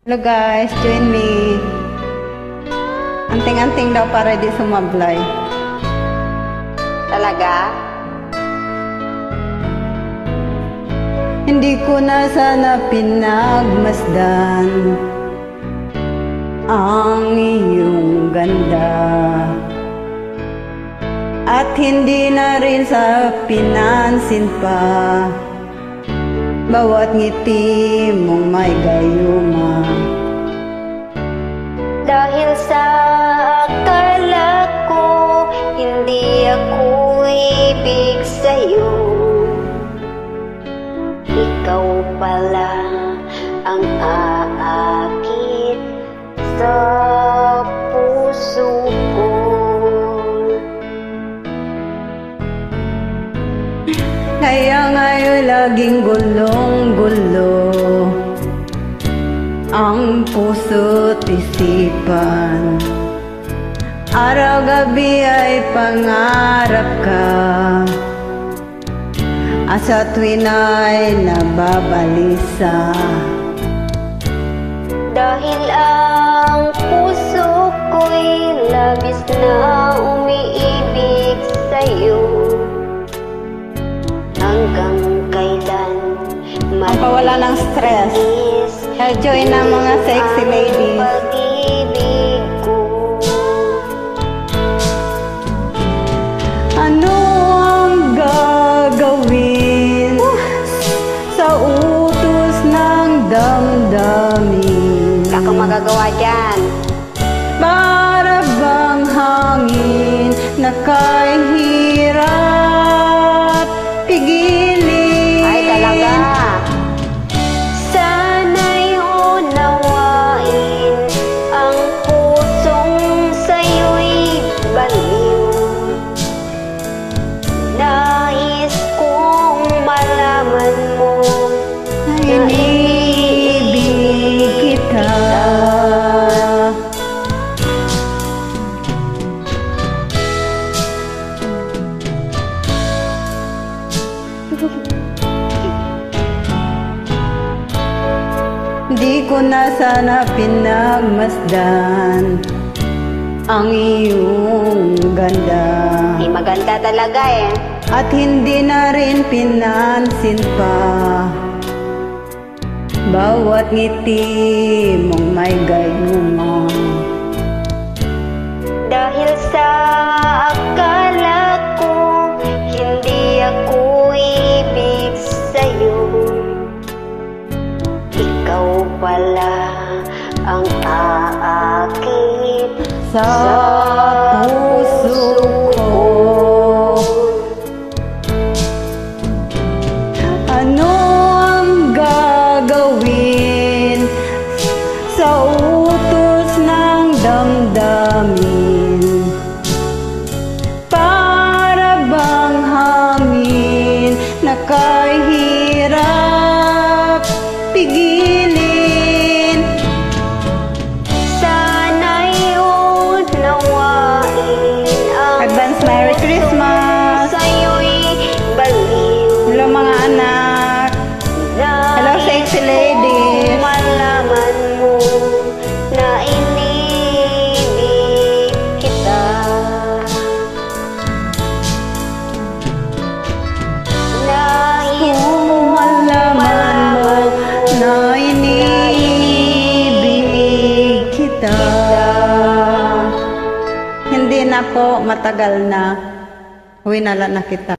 Hello guys, join me. Anting-anting daw para di sumablay. Talaga? Hindi ko na sana pinagmasdan ang iyong ganda, at hindi na rin sa pinansin pa bawat ngiti mong may gayuma. Dahil sa akala ko hindi ako ibig sa'yo, ikaw pala ang aakit sa puso ko. Kaya ngayon laging gulong-gulo ang puso't isipan. Araw-gabi ay pangarap ka, asa tuwin ay nababalisa. Dahil ang puso ko'y labis na umiibig sa'yo, hanggang kailan Pawala ng stress. Join ng mga sexy ladies. Pag-ibig ko. Ano ang gagawin sa utos ng damdamin? Wala kang magagawa dyan. Para bang hangin na kahirap pigilin? Ay talaga. Sana'y unawain ang pusong sa'yo'y baliw. Nais kong malaman mo na iniibig kita. Di ko na sana pinagmasdan ang iyong ganda, Di maganda talaga eh. at hindi na rin pinansin pa bawat ngiti mong may gayuma. Dahil sa akala ko hindi ako ibig sa'yo, ikaw pala ang aakit Sa puso ko, ano ang gagawin sa utos ng damdamin? Para bang hangin na kahirap pigilin? Sana'y unawain ang Advance Merry Christmas! sa'yo'y baliw. Hello mga anak! Hello sexy ladies! Malaman mo na inibig kita. Nais Kung malaman mo na iniibig kita. Hindi na po, matagal na. Uwi na lang na kita.